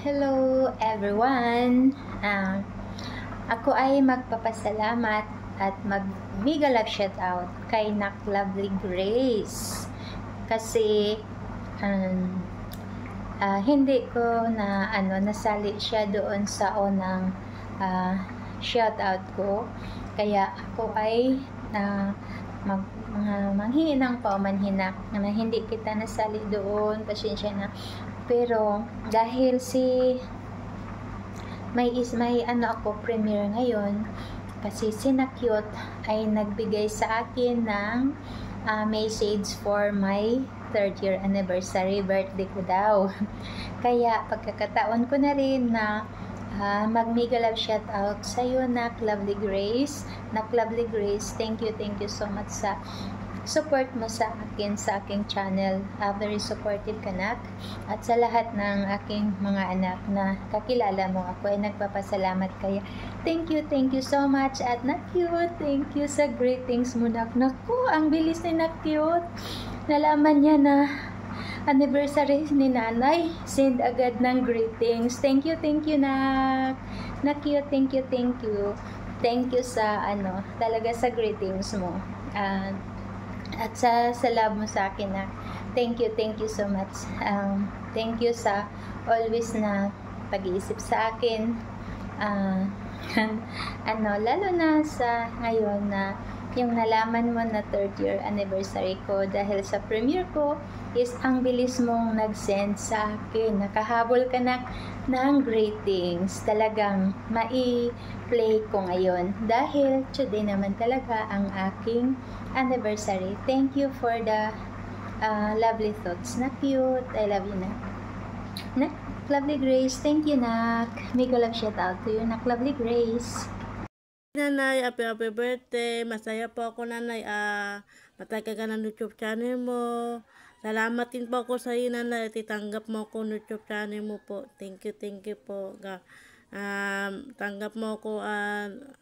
Hello everyone! Ako ay magpapasalamat at mag-mega love shoutout kay Nak Lovely Grace kasi hindi ko na nasali siya doon sa unang shoutout ko, kaya ako ay manghingi ng paumanhin na hindi kita nasali doon, pasensya na. Pero dahil may ako premiere ngayon, kasi si Cute ay nagbigay sa akin ng message for my 3rd year anniversary, birthday ko daw. Kaya pagkakataon ko na rin na mag-mega love shoutout sa iyo, Nak Lovely Grace. Nak Lovely Grace, thank you so much sa support mo sa akin, sa aking channel. Very supportive ka, Nak. At sa lahat ng aking mga anak na kakilala mo, ako ay nagpapasalamat kaya. Thank you so much. At Cute, thank you sa greetings mo, Nak. Naku, ang bilis ni Cute. Nalaman niya na anniversary ni nanay, send agad ng greetings. Thank you, Nak. Cute, thank you. Thank you sa talaga sa greetings mo. At sa love mo sa akin, na thank you so much. Thank you sa always na pag-iisip sa akin, lalo na sa ngayon na yung nalaman mo na 3rd year anniversary ko, dahil sa premiere ko is ang bilis mong nag-send sa akin, nakahabol ka na ng greetings. Talagang mai-play ko ngayon dahil today naman talaga ang aking anniversary. Thank you for the lovely thoughts. Na Cute, I love you, Nak Lovely Grace. Thank you, Nak. Mega love shout out to you, Nak Lovely Grace. Nanay, happy birthday. Masaya po ako, Nanay. Matagal ka ng YouTube channel mo. Salamat din po ako sa iyo, Nanay. Titanggap mo ako YouTube channel mo po. Thank you po. Tanggap mo ako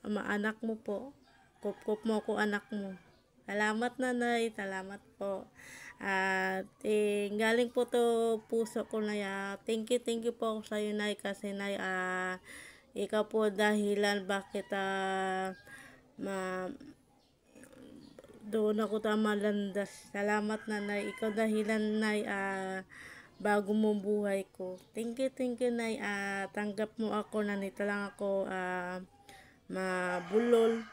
anak mo po. Kup mo ako anak mo. Salamat, Nanay. Salamat po. Galing po to puso ko, Nay. Thank you po ako sa iyo, Nay. Kasi, Nay, ikaw po dahilan bakit doon ako malandas. Salamat, Nanay. Ikaw dahilan, Nay, bago mong buhay ko. Thank you, Nay. Tanggap mo ako, nanito lang ako mabulol.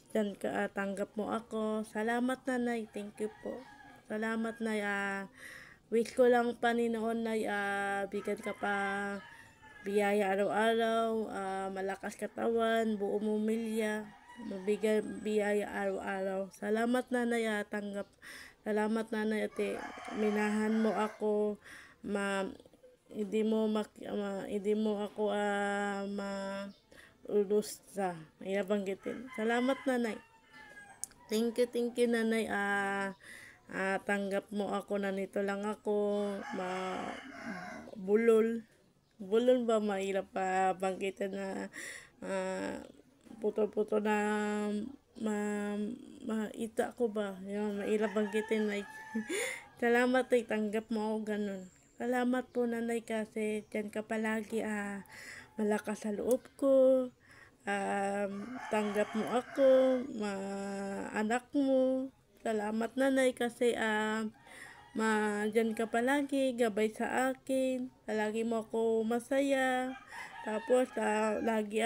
Diyan ka, tanggap mo ako. Salamat, Nanay. Thank you po. Salamat, Nay. Wish ko lang, Panginoon, Nay, bigyan ka pa biyaya araw-araw, malakas katawan, buo pamilya, mabigay biyaya araw-araw. Salamat, Nanay, tanggap. Salamat, Nanay, ate. Minahan mo ako, hindi mo ako ulusta. Banggitin. Salamat, Nanay. Thank you, Nanay. Tanggap mo ako, nanito lang ako, bulol ba, mahirap pa banggitin na puto na maita ko ba, yun, mahirap banggitin, Nay. Salamat, Nay, tanggap mo ako ganun. Salamat po, Nanay, kasi dyan ka palagi, malakas sa loob ko. Tanggap mo ako, anak mo. Salamat, Nanay, kasi dyan ka palagi, gabay sa akin, palagi mo ako masaya. Tapos lagi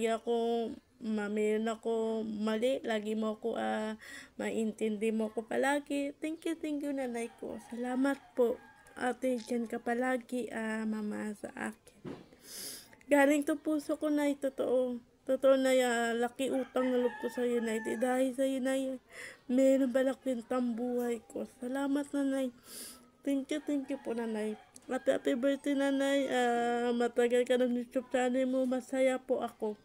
ako mayroon ako mali, lagi mo ako maintindi mo ako palagi. Thank you, Nanay ko. Salamat po, ate, dyan ka palagi, mama, sa akin. Galing to puso ko, Nay. Totoo, Nay, laki utang na loob ko sa iyo, Nay. Dahil sa iyo, Nay, meron balak buhay ko. Salamat, Nanay. Thank you po, Nanay. Happy birthday, Nanay. Matagal ka ng YouTube channel mo. Masaya po ako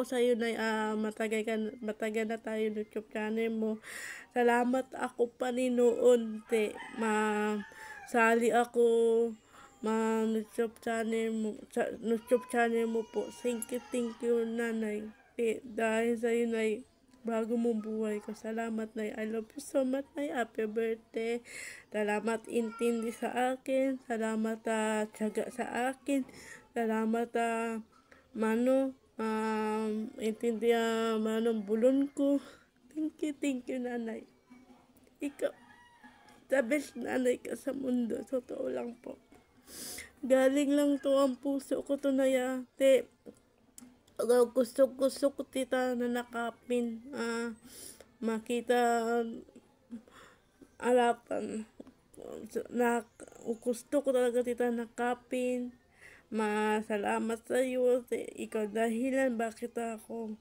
sa iyo, Nay. Matagal na tayo YouTube channel mo. Salamat ako, Panginoon, te. Sali ako YouTube channel mo po. Thank you, Nanay. Dahil sa iyo, Nay, bago mong buhay ko. Salamat, Nay. I love you so much, Nay. Happy birthday. Salamat intindi sa akin. Salamat tiyaga sa akin. Salamat mano intindi manong bulon ko. Thank you, Nanay. Ikaw, the best nanay ka sa mundo. Totoo lang po. Galing lang to ang puso ko to, Nay. Gusto ko tita na nakapin. Makita harapan. Gusto ko talaga tita nakapin. Masalamat sa iyo. Ikaw dahilan bakit ako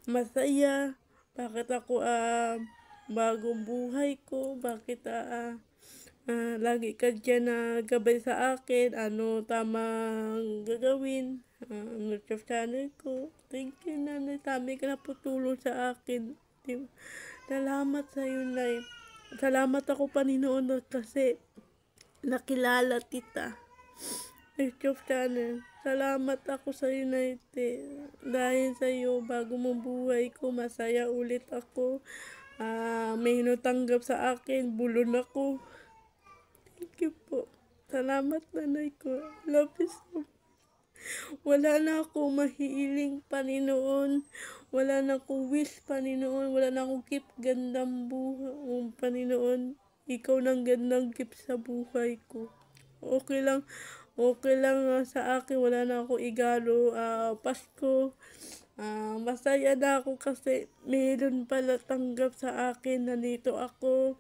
masaya. Bakit ako bagong buhay ko. Bakit lagi ka dyan na gabay sa akin. Ano tamang gagawin. YouTube channel ko. Thank you, Nanay. Dami ka na po tulong sa akin. Salamat sa iyo, Nay. Salamat ako Panginoon kasi nakilala kita. YouTube channel. Salamat ako sa iyo, Nay. Dahil sa iyo, bago mong buhay ko, masaya ulit ako. May natanggap sa akin. Bulon ako. Thank you po. Salamat, Nanay ko. Love you so much. Wala na akong mahihiling, Panginoon. Wala na akong wish, Panginoon. Wala na akong gift, gandang buhay, Panginoon. Ikaw nang gandang gift sa buhay ko. Okay lang sa akin. Wala na akong igalo. Pasko. Masaya na ako kasi mayroon pala tanggap sa akin. Nandito ako.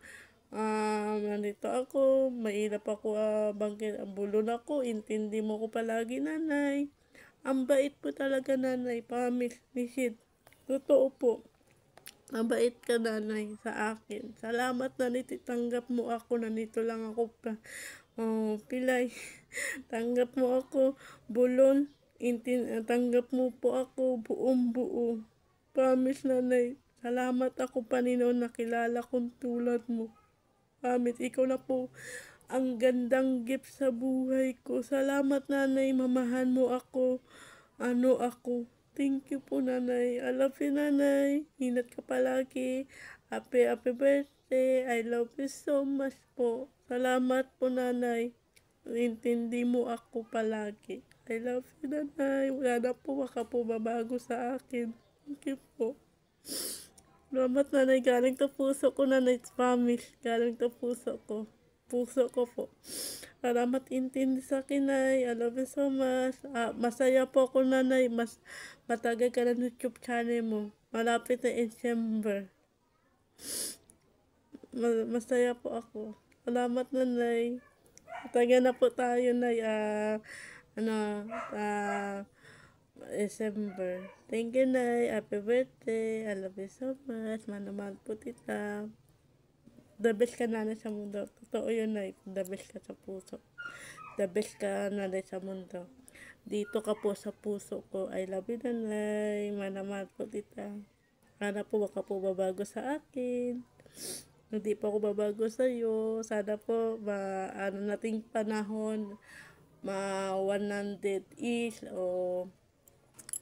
Mahirap ako bangkit ang bulon ako. Intindi mo ko palagi, Nanay. Ang bait po talaga, Nanay. Promise, Nisid. Totoo po. Mabait ka, Nanay, sa akin. Salamat, Nanay. Tanggap mo ako. Nandito lang ako pilay. Tanggap mo ako. Bulon. Tanggap mo po ako. Buong buo. Promise, Nanay. Salamat ako, Panginoon. Nakilala kong tulad mo. Promise, ikaw na po ang gandang gift sa buhay ko. Salamat, Nanay. Mamahan mo ako. Ako. Thank you po, Nanay. I love you, Nanay. Ingat ka palagi. Happy birthday. I love you so much po. Salamat po, Nanay. Intindi mo ako palagi. I love you, Nanay. Wala na po makapumabago sa akin. Thank you po. Salamat, Nanay. Galing to puso ko, Nanay. Promise. Galing to puso ko. Puso ko po. Salamat intindi sa akin, Nay. I love you so much. Masaya po ako, Nanay. Matagal ka na YouTube channel mo. Malapit na December. Masaya po ako. Salamat, Nanay. Matagal na po tayo, Nay. December. Thank you, Nay. Happy birthday. I love you so much. Manamahal po tita. The best ka, Nanay, sa mundo. Totoo yun, Nay. The best ka sa puso. The best ka, Nanay, sa mundo. Dito ka po sa puso ko. I love you, Nanay. Manamahal po tita. Sana po baka po babago sa akin. Hindi pa ako babago sa iyo. Sana po nating panahon 100 is o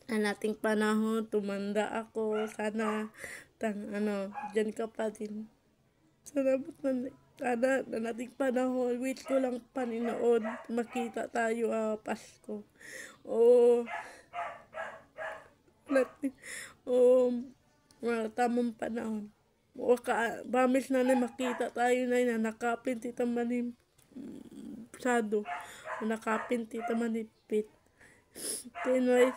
nating panahon tumanda ako. Sana diyan ka pa din. Salamat, Nanay. Sana na nating panahon, wish ko lang, Panginoon, makita tayo Pasko. Tamang panahon. Promise, Nanay, makita tayo, Nay, na nakapin tita manim sado. Nakapin tita manipit. Tinoy,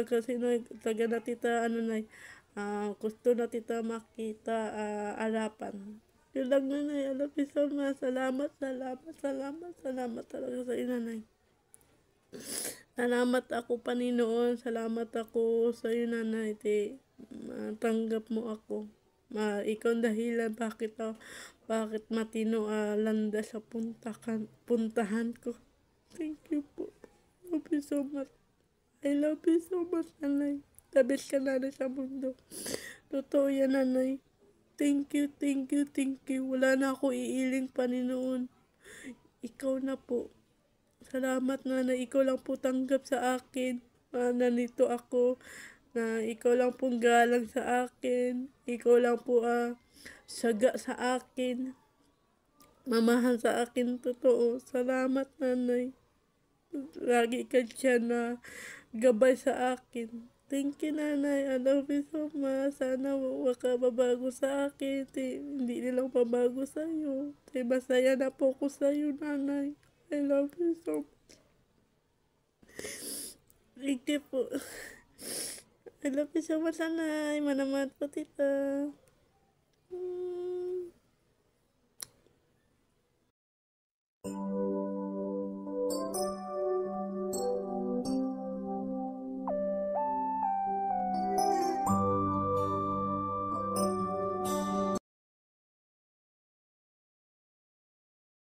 kasi Nay, taga na tita, Nay, gusto na tita makita harapan. Yun lang, Nanay. I love you so much. Salamat talaga sa iyo, Nanay. Salamat ako, Panginoon. Salamat ako sa iyo, Nanay. Tanggap mo ako. Ikaw dahilan bakit matino landa sa puntahan ko. Thank you po. Love you so much. I love you so much, Nanay. The best ka, Nanay, sa mundo. Totoo yan, Nanay. Thank you. Wala na ako iiling, Panginoon. Ikaw na po. Salamat, Nanay. Ikaw lang po tanggap sa akin. Nandito ako. na ikaw lang pong galang sa akin. Ikaw lang po syaga sa akin. Mamahal sa akin, totoo. Salamat, nanay. Lagi ka dyan na gabay sa akin. Thank you, nanay. I love you so much. Sana huwag ka babago sa akin. Hindi nilang pabago sa'yo. Masaya na po ko sa'yo, nanay. I love you so much. Thank you po. I love you so much, nanay. Manamat po, tita.